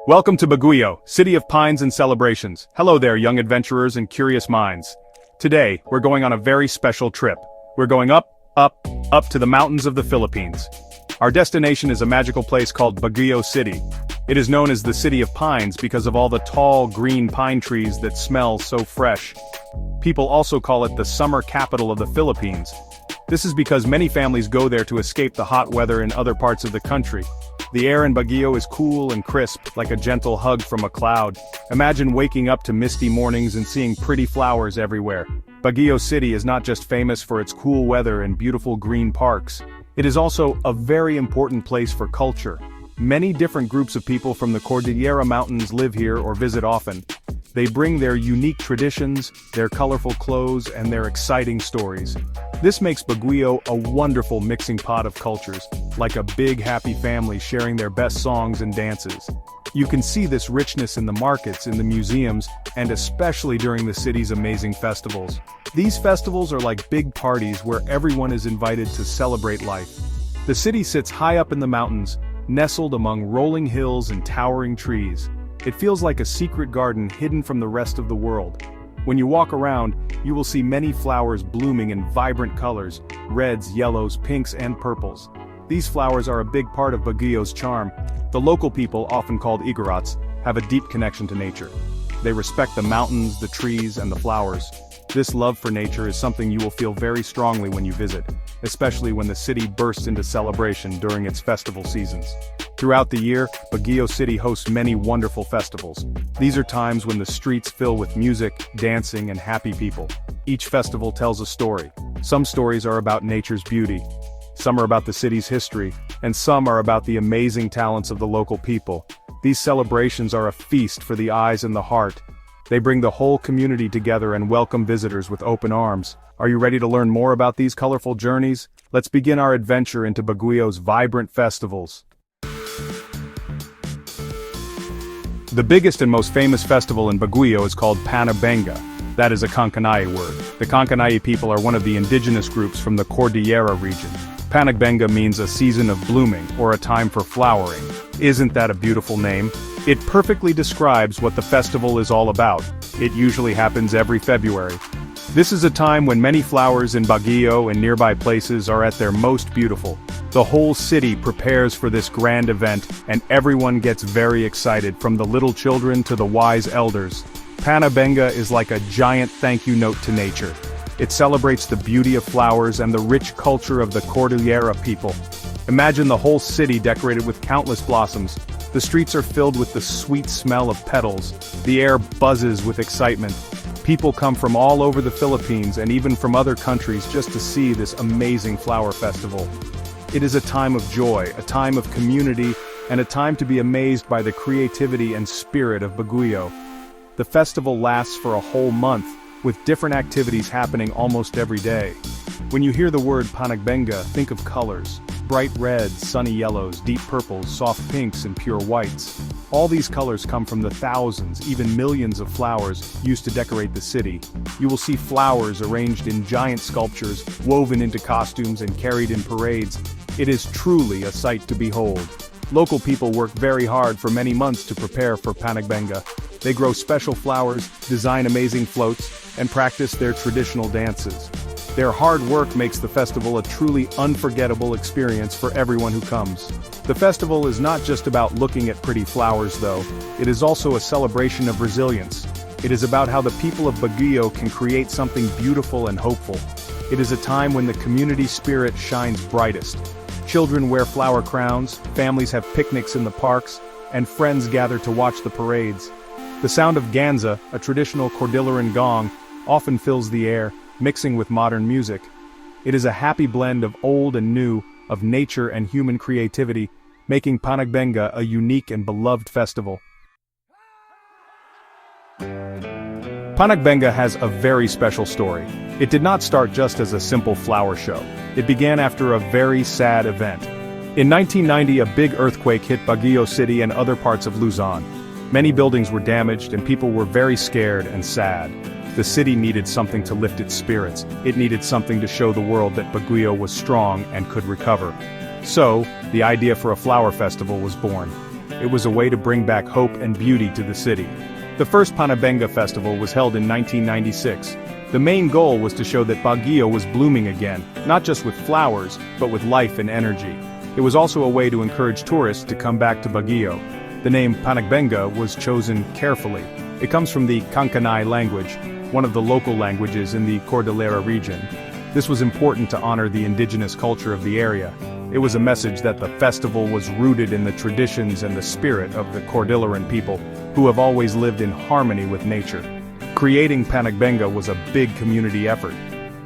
Welcome to Baguio, city of pines and celebrations. Hello there, young adventurers and curious minds. Today, we're going on a very special trip. We're going up to the mountains of the Philippines. Our destination is a magical place called Baguio City. It is known as the City of Pines because of all the tall, green pine trees that smell so fresh. People also call it the summer capital of the Philippines. This is because many families go there to escape the hot weather in other parts of the country. The air in Baguio is cool and crisp, like a gentle hug from a cloud. Imagine waking up to misty mornings and seeing pretty flowers everywhere. Baguio City is not just famous for its cool weather and beautiful green parks. It is also a very important place for culture. Many different groups of people from the Cordillera Mountains live here or visit often. They bring their unique traditions, their colorful clothes, and their exciting stories. This makes Baguio a wonderful mixing pot of cultures, like a big happy family sharing their best songs and dances. You can see this richness in the markets, in the museums, and especially during the city's amazing festivals. These festivals are like big parties where everyone is invited to celebrate life. The city sits high up in the mountains, nestled among rolling hills and towering trees. It feels like a secret garden hidden from the rest of the world. When you walk around, you will see many flowers blooming in vibrant colors, reds, yellows, pinks, and purples. These flowers are a big part of Baguio's charm. The local people, often called Igorots, have a deep connection to nature. They respect the mountains, the trees, and the flowers. This love for nature is something you will feel very strongly when you visit, especially when the city bursts into celebration during its festival seasons. Throughout the year, Baguio City hosts many wonderful festivals. These are times when the streets fill with music, dancing, and happy people. Each festival tells a story. Some stories are about nature's beauty, some are about the city's history, and some are about the amazing talents of the local people. These celebrations are a feast for the eyes and the heart. They bring the whole community together and welcome visitors with open arms. Are you ready to learn more about these colorful journeys? Let's begin our adventure into Baguio's vibrant festivals. The biggest and most famous festival in Baguio is called Panagbenga. That is a Kankanai word. The Kankanai people are one of the indigenous groups from the Cordillera region. Panagbenga means a season of blooming, or a time for flowering. Isn't that a beautiful name? It perfectly describes what the festival is all about. It usually happens every February. This is a time when many flowers in Baguio and nearby places are at their most beautiful. The whole city prepares for this grand event, and everyone gets very excited, from the little children to the wise elders. Panagbenga is like a giant thank you note to nature. It celebrates the beauty of flowers and the rich culture of the Cordillera people. Imagine the whole city decorated with countless blossoms. The streets are filled with the sweet smell of petals. The air buzzes with excitement. People come from all over the Philippines and even from other countries just to see this amazing flower festival. It is a time of joy, a time of community, and a time to be amazed by the creativity and spirit of Baguio. The festival lasts for a whole month, with different activities happening almost every day. When you hear the word Panagbenga, think of colors. Bright reds, sunny yellows, deep purples, soft pinks, and pure whites. All these colors come from the thousands, even millions of flowers used to decorate the city. You will see flowers arranged in giant sculptures, woven into costumes and carried in parades. It is truly a sight to behold. Local people work very hard for many months to prepare for Panagbenga. They grow special flowers, design amazing floats, and practice their traditional dances. Their hard work makes the festival a truly unforgettable experience for everyone who comes. The festival is not just about looking at pretty flowers though, it is also a celebration of resilience. It is about how the people of Baguio can create something beautiful and hopeful. It is a time when the community spirit shines brightest. Children wear flower crowns, families have picnics in the parks, and friends gather to watch the parades. The sound of ganza, a traditional Cordilleran gong, often fills the air, mixing with modern music. It is a happy blend of old and new, of nature and human creativity, making Panagbenga a unique and beloved festival. Panagbenga has a very special story. It did not start just as a simple flower show. It began after a very sad event. In 1990, a big earthquake hit Baguio City and other parts of Luzon. Many buildings were damaged and people were very scared and sad. The city needed something to lift its spirits. It needed something to show the world that Baguio was strong and could recover. So, the idea for a flower festival was born. It was a way to bring back hope and beauty to the city. The first Panagbenga Festival was held in 1996. The main goal was to show that Baguio was blooming again, not just with flowers, but with life and energy. It was also a way to encourage tourists to come back to Baguio. The name Panagbenga was chosen carefully. It comes from the Kankanai language, one of the local languages in the Cordillera region. This was important to honor the indigenous culture of the area. It was a message that the festival was rooted in the traditions and the spirit of the Cordilleran people, who have always lived in harmony with nature. Creating Panagbenga was a big community effort.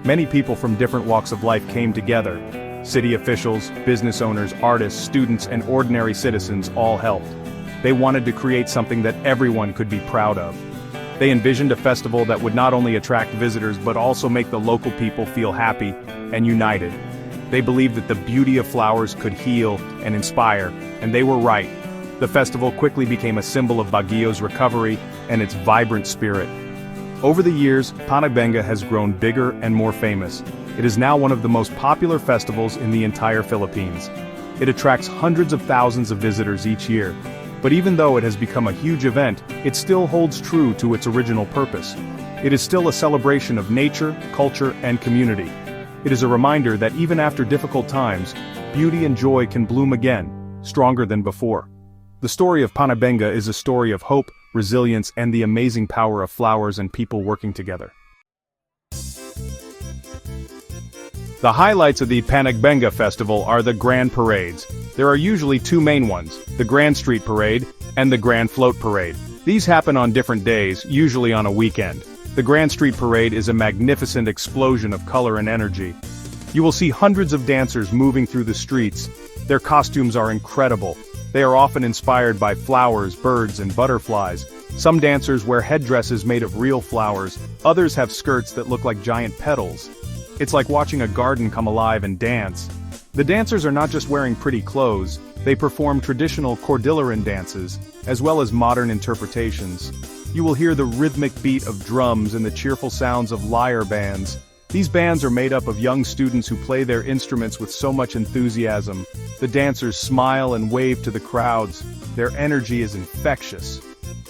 Many people from different walks of life came together. City officials, business owners, artists, students, and ordinary citizens all helped. They wanted to create something that everyone could be proud of. They envisioned a festival that would not only attract visitors but also make the local people feel happy and united. They believed that the beauty of flowers could heal and inspire, and they were right. The festival quickly became a symbol of Baguio's recovery and its vibrant spirit. Over the years, Panagbenga has grown bigger and more famous. It is now one of the most popular festivals in the entire Philippines. It attracts hundreds of thousands of visitors each year. But even though it has become a huge event, it still holds true to its original purpose. It is still a celebration of nature, culture, and community. It is a reminder that even after difficult times, beauty and joy can bloom again, stronger than before. The story of Panagbenga is a story of hope, resilience, and the amazing power of flowers and people working together. The highlights of the Panagbenga Festival are the Grand Parades. There are usually two main ones, the Grand Street Parade and the Grand Float Parade. These happen on different days, usually on a weekend. The Grand Street Parade is a magnificent explosion of color and energy. You will see hundreds of dancers moving through the streets. Their costumes are incredible. They are often inspired by flowers, birds, and butterflies. Some dancers wear headdresses made of real flowers, others have skirts that look like giant petals. It's like watching a garden come alive and dance. The dancers are not just wearing pretty clothes, they perform traditional Cordilleran dances, as well as modern interpretations. You will hear the rhythmic beat of drums and the cheerful sounds of lyre bands. These bands are made up of young students who play their instruments with so much enthusiasm. The dancers smile and wave to the crowds. Their energy is infectious.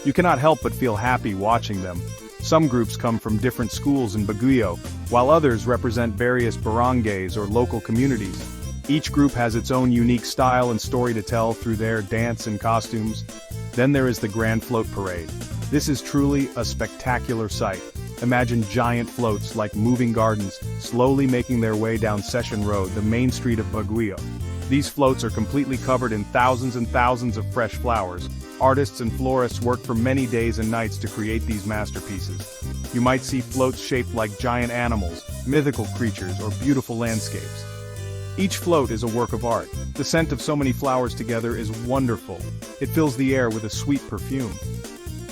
You cannot help but feel happy watching them. Some groups come from different schools in Baguio, while others represent various barangays or local communities. Each group has its own unique style and story to tell through their dance and costumes. Then there is the Grand Float Parade. This is truly a spectacular sight. Imagine giant floats like moving gardens, slowly making their way down Session Road, the main street of Baguio. These floats are completely covered in thousands and thousands of fresh flowers. Artists and florists work for many days and nights to create these masterpieces. You might see floats shaped like giant animals, mythical creatures, or beautiful landscapes. Each float is a work of art. The scent of so many flowers together is wonderful. It fills the air with a sweet perfume.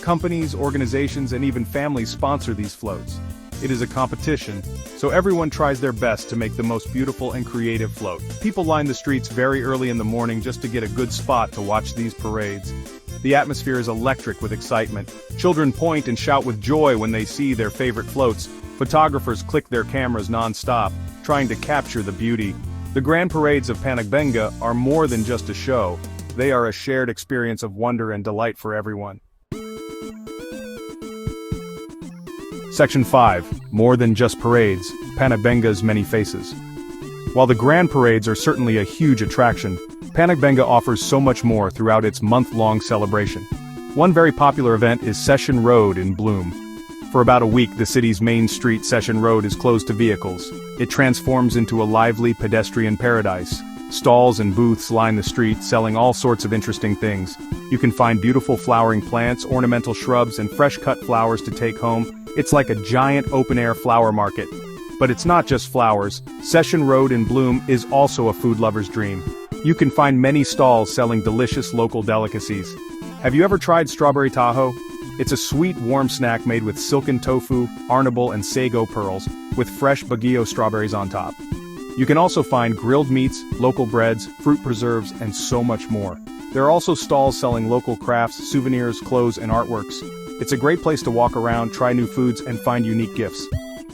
Companies, organizations, and even families sponsor these floats. It is a competition, so everyone tries their best to make the most beautiful and creative float. People line the streets very early in the morning just to get a good spot to watch these parades. The atmosphere is electric with excitement. Children point and shout with joy when they see their favorite floats. Photographers click their cameras non-stop, trying to capture the beauty. The grand parades of Panagbenga are more than just a show. They are a shared experience of wonder and delight for everyone. Section 5. More than just parades, Panagbenga's many faces. While the grand parades are certainly a huge attraction, Panagbenga offers so much more throughout its month-long celebration. One very popular event is Session Road in bloom. For about a week, the city's main street, Session Road, is closed to vehicles. It transforms into a lively pedestrian paradise. Stalls and booths line the street, selling all sorts of interesting things. You can find beautiful flowering plants, ornamental shrubs, and fresh-cut flowers to take home. It's like a giant open-air flower market. But it's not just flowers. Session Road in bloom is also a food lover's dream. You can find many stalls selling delicious local delicacies. Have you ever tried strawberry tahoe? It's a sweet, warm snack made with silken tofu, arnibal, and sago pearls, with fresh Baguio strawberries on top. You can also find grilled meats, local breads, fruit preserves, and so much more. There are also stalls selling local crafts, souvenirs, clothes, and artworks. It's a great place to walk around, try new foods, and find unique gifts.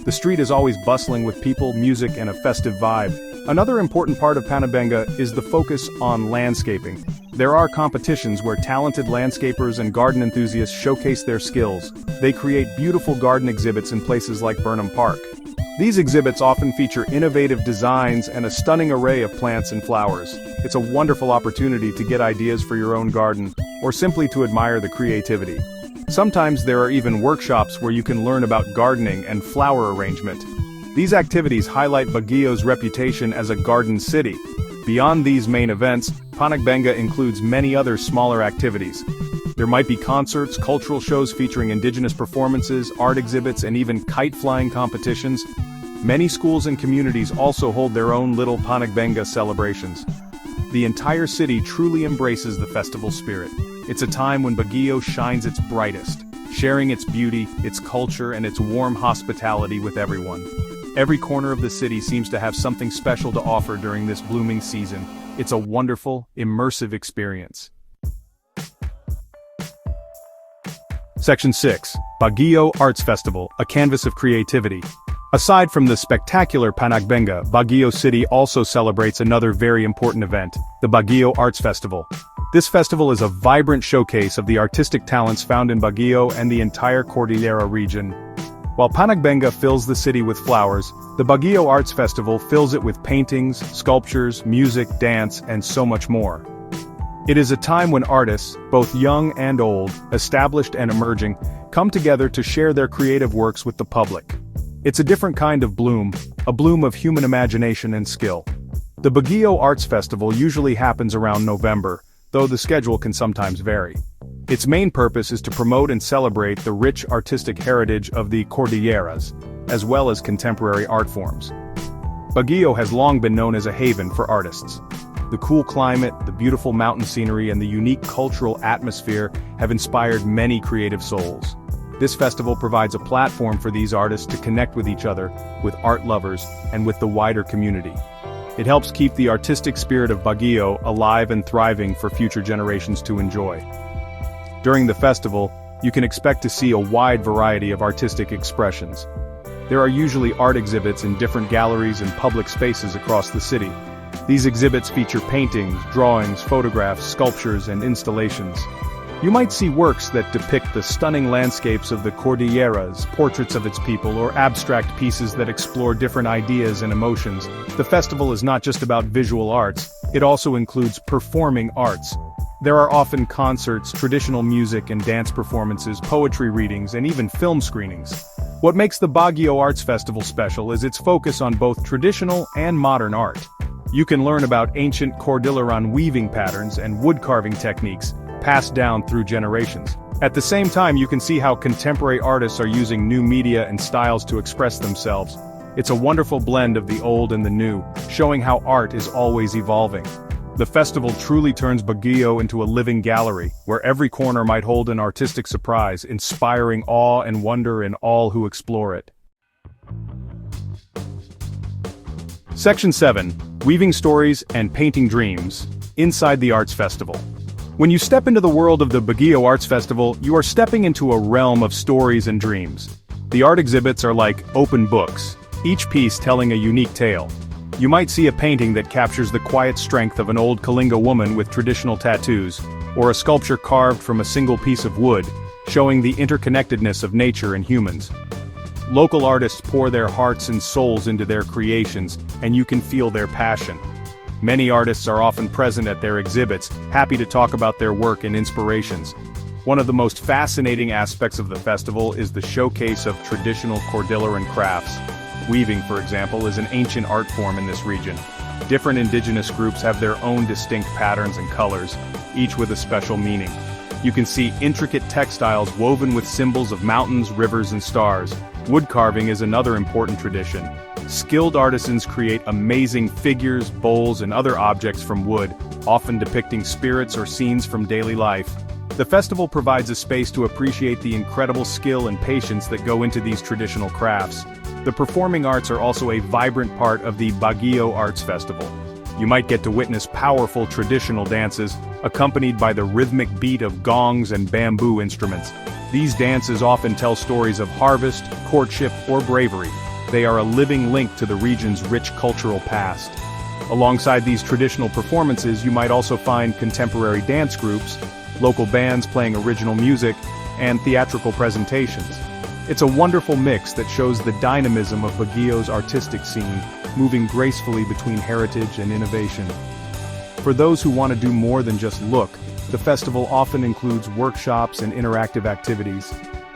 The street is always bustling with people, music, and a festive vibe. Another important part of Panagbenga is the focus on landscaping. There are competitions where talented landscapers and garden enthusiasts showcase their skills. They create beautiful garden exhibits in places like Burnham Park. These exhibits often feature innovative designs and a stunning array of plants and flowers. It's a wonderful opportunity to get ideas for your own garden, or simply to admire the creativity. Sometimes there are even workshops where you can learn about gardening and flower arrangement. These activities highlight Baguio's reputation as a garden city. Beyond these main events, Panagbenga includes many other smaller activities. There might be concerts, cultural shows featuring indigenous performances, art exhibits, and even kite-flying competitions. Many schools and communities also hold their own little Panagbenga celebrations. The entire city truly embraces the festival spirit. It's a time when Baguio shines its brightest, sharing its beauty, its culture, and its warm hospitality with everyone. Every corner of the city seems to have something special to offer during this blooming season. It's a wonderful, immersive experience. Section 6. Baguio Arts Festival, a canvas of creativity. Aside from the spectacular Panagbenga, Baguio City also celebrates another very important event, the Baguio Arts Festival. This festival is a vibrant showcase of the artistic talents found in Baguio and the entire Cordillera region. While Panagbenga fills the city with flowers, the Baguio Arts Festival fills it with paintings, sculptures, music, dance, and so much more. It is a time when artists, both young and old, established and emerging, come together to share their creative works with the public. It's a different kind of bloom, a bloom of human imagination and skill. The Baguio Arts Festival usually happens around November, though the schedule can sometimes vary. Its main purpose is to promote and celebrate the rich artistic heritage of the Cordilleras, as well as contemporary art forms. Baguio has long been known as a haven for artists. The cool climate, the beautiful mountain scenery, and the unique cultural atmosphere have inspired many creative souls. This festival provides a platform for these artists to connect with each other, with art lovers, and with the wider community. It helps keep the artistic spirit of Baguio alive and thriving for future generations to enjoy. During the festival, you can expect to see a wide variety of artistic expressions. There are usually art exhibits in different galleries and public spaces across the city. These exhibits feature paintings, drawings, photographs, sculptures, and installations. You might see works that depict the stunning landscapes of the Cordilleras, portraits of its people, or abstract pieces that explore different ideas and emotions. The festival is not just about visual arts, it also includes performing arts. There are often concerts, traditional music and dance performances, poetry readings, and even film screenings. What makes the Baguio Arts Festival special is its focus on both traditional and modern art. You can learn about ancient Cordilleran weaving patterns and woodcarving techniques, passed down through generations. At the same time, you can see how contemporary artists are using new media and styles to express themselves. It's a wonderful blend of the old and the new, showing how art is always evolving. The festival truly turns Baguio into a living gallery, where every corner might hold an artistic surprise, inspiring awe and wonder in all who explore it. Section 7. Weaving Stories and Painting Dreams, Inside the Arts Festival. When you step into the world of the Baguio Arts Festival, you are stepping into a realm of stories and dreams. The art exhibits are like open books, each piece telling a unique tale. You might see a painting that captures the quiet strength of an old Kalinga woman with traditional tattoos, or a sculpture carved from a single piece of wood, showing the interconnectedness of nature and humans. Local artists pour their hearts and souls into their creations, and you can feel their passion. Many artists are often present at their exhibits, happy to talk about their work and inspirations. One of the most fascinating aspects of the festival is the showcase of traditional Cordilleran crafts. Weaving, for example, is an ancient art form in this region. Different indigenous groups have their own distinct patterns and colors, each with a special meaning. You can see intricate textiles woven with symbols of mountains, rivers, and stars. Wood carving is another important tradition. Skilled artisans create amazing figures, bowls, and other objects from wood, often depicting spirits or scenes from daily life. The festival provides a space to appreciate the incredible skill and patience that go into these traditional crafts. The performing arts are also a vibrant part of the Baguio Arts Festival. You might get to witness powerful traditional dances, accompanied by the rhythmic beat of gongs and bamboo instruments. These dances often tell stories of harvest, courtship, or bravery. They are a living link to the region's rich cultural past. Alongside these traditional performances, you might also find contemporary dance groups, local bands playing original music, and theatrical presentations. It's a wonderful mix that shows the dynamism of Baguio's artistic scene, moving gracefully between heritage and innovation. For those who want to do more than just look, the festival often includes workshops and interactive activities.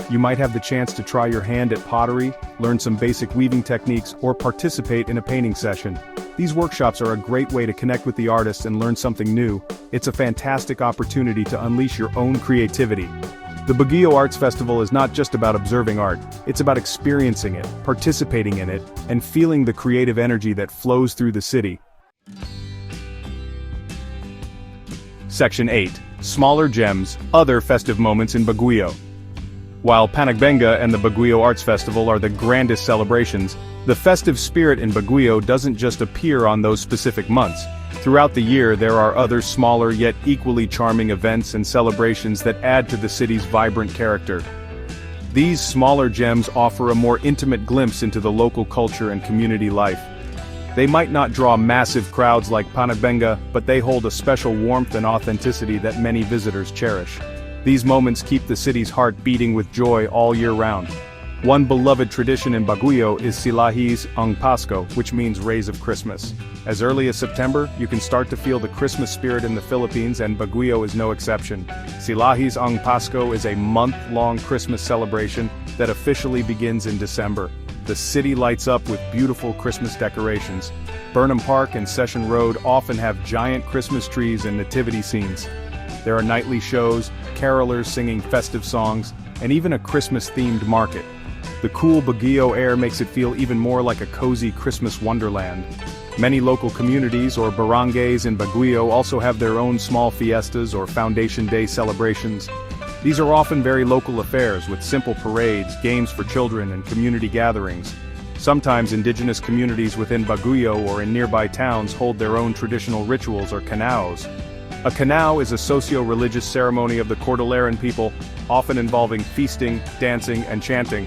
You might have the chance to try your hand at pottery, learn some basic weaving techniques, or participate in a painting session. These workshops are a great way to connect with the artists and learn something new. It's a fantastic opportunity to unleash your own creativity. The Baguio Arts Festival is not just about observing art, it's about experiencing it, participating in it, and feeling the creative energy that flows through the city. Section 8. Smaller Gems, Other Festive Moments in Baguio. While Panagbenga and the Baguio Arts Festival are the grandest celebrations, the festive spirit in Baguio doesn't just appear on those specific months. Throughout the year there are other smaller yet equally charming events and celebrations that add to the city's vibrant character. These smaller gems offer a more intimate glimpse into the local culture and community life. They might not draw massive crowds like Panagbenga, but they hold a special warmth and authenticity that many visitors cherish. These moments keep the city's heart beating with joy all year round. One beloved tradition in Baguio is Silahis ang Pasko, which means Rays of Christmas. As early as September, you can start to feel the Christmas spirit in the Philippines, and Baguio is no exception. Silahis ang Pasko is a month-long Christmas celebration that officially begins in December. The city lights up with beautiful Christmas decorations. Burnham Park and Session Road often have giant Christmas trees and nativity scenes. There are nightly shows, carolers singing festive songs, and even a Christmas-themed market. The cool Baguio air makes it feel even more like a cozy Christmas wonderland. Many local communities or barangays in Baguio also have their own small fiestas or Foundation Day celebrations. These are often very local affairs with simple parades, games for children, and community gatherings. Sometimes indigenous communities within Baguio or in nearby towns hold their own traditional rituals or kanaos. A kanao is a socio-religious ceremony of the Cordilleran people, often involving feasting, dancing, and chanting.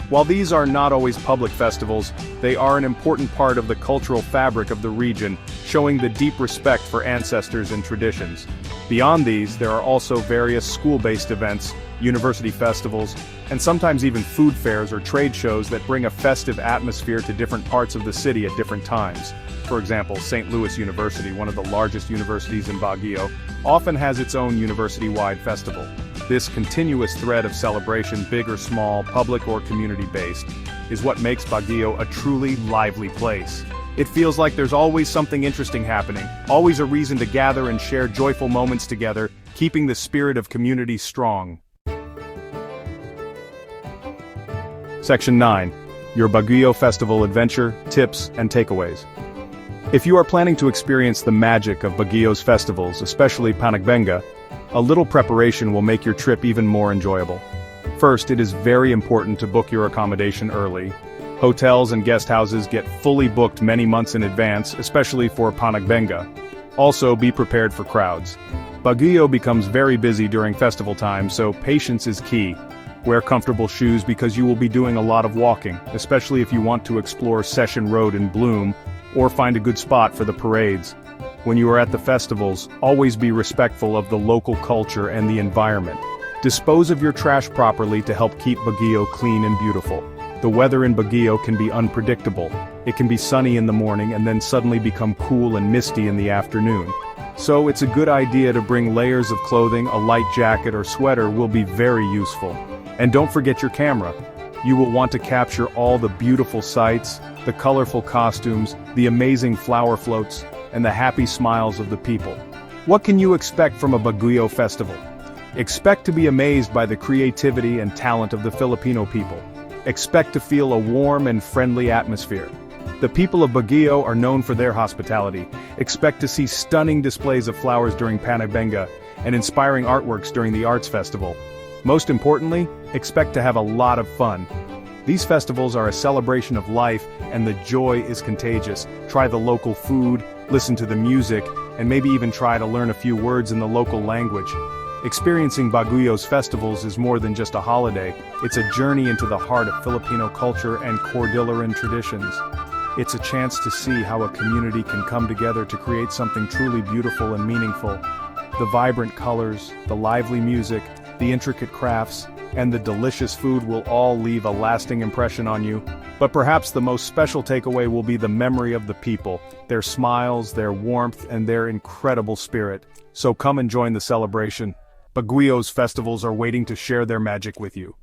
While these are not always public festivals, they are an important part of the cultural fabric of the region, showing the deep respect for ancestors and traditions. Beyond these, there are also various school-based events, university festivals, and sometimes even food fairs or trade shows that bring a festive atmosphere to different parts of the city at different times. For example, St. Louis University, one of the largest universities in Baguio, often has its own university-wide festival. This continuous thread of celebration, big or small, public or community-based, is what makes Baguio a truly lively place. It feels like there's always something interesting happening, always a reason to gather and share joyful moments together, keeping the spirit of community strong. Section 9. Your Baguio Festival Adventure, Tips, and Takeaways. If you are planning to experience the magic of Baguio's festivals, especially Panagbenga, a little preparation will make your trip even more enjoyable. First, it is very important to book your accommodation early. Hotels and guest houses get fully booked many months in advance, especially for Panagbenga. Also, be prepared for crowds. Baguio becomes very busy during festival time, so patience is key. Wear comfortable shoes because you will be doing a lot of walking, especially if you want to explore Session Road in bloom, or find a good spot for the parades. When you are at the festivals, always be respectful of the local culture and the environment. Dispose of your trash properly to help keep Baguio clean and beautiful. The weather in Baguio can be unpredictable. It can be sunny in the morning and then suddenly become cool and misty in the afternoon. So it's a good idea to bring layers of clothing. A light jacket or sweater will be very useful. And don't forget your camera. You will want to capture all the beautiful sights, the colorful costumes, the amazing flower floats, and the happy smiles of the people. What can you expect from a Baguio festival? Expect to be amazed by the creativity and talent of the Filipino people. Expect to feel a warm and friendly atmosphere. The people of Baguio are known for their hospitality. Expect to see stunning displays of flowers during Panagbenga and inspiring artworks during the Arts Festival. Most importantly, expect to have a lot of fun. These festivals are a celebration of life, and the joy is contagious. Try the local food, listen to the music, and maybe even try to learn a few words in the local language. Experiencing Baguio's festivals is more than just a holiday, it's a journey into the heart of Filipino culture and Cordilleran traditions. It's a chance to see how a community can come together to create something truly beautiful and meaningful. The vibrant colors, the lively music, the intricate crafts, and the delicious food will all leave a lasting impression on you. But perhaps the most special takeaway will be the memory of the people, their smiles, their warmth, and their incredible spirit. So come and join the celebration. Baguio's festivals are waiting to share their magic with you.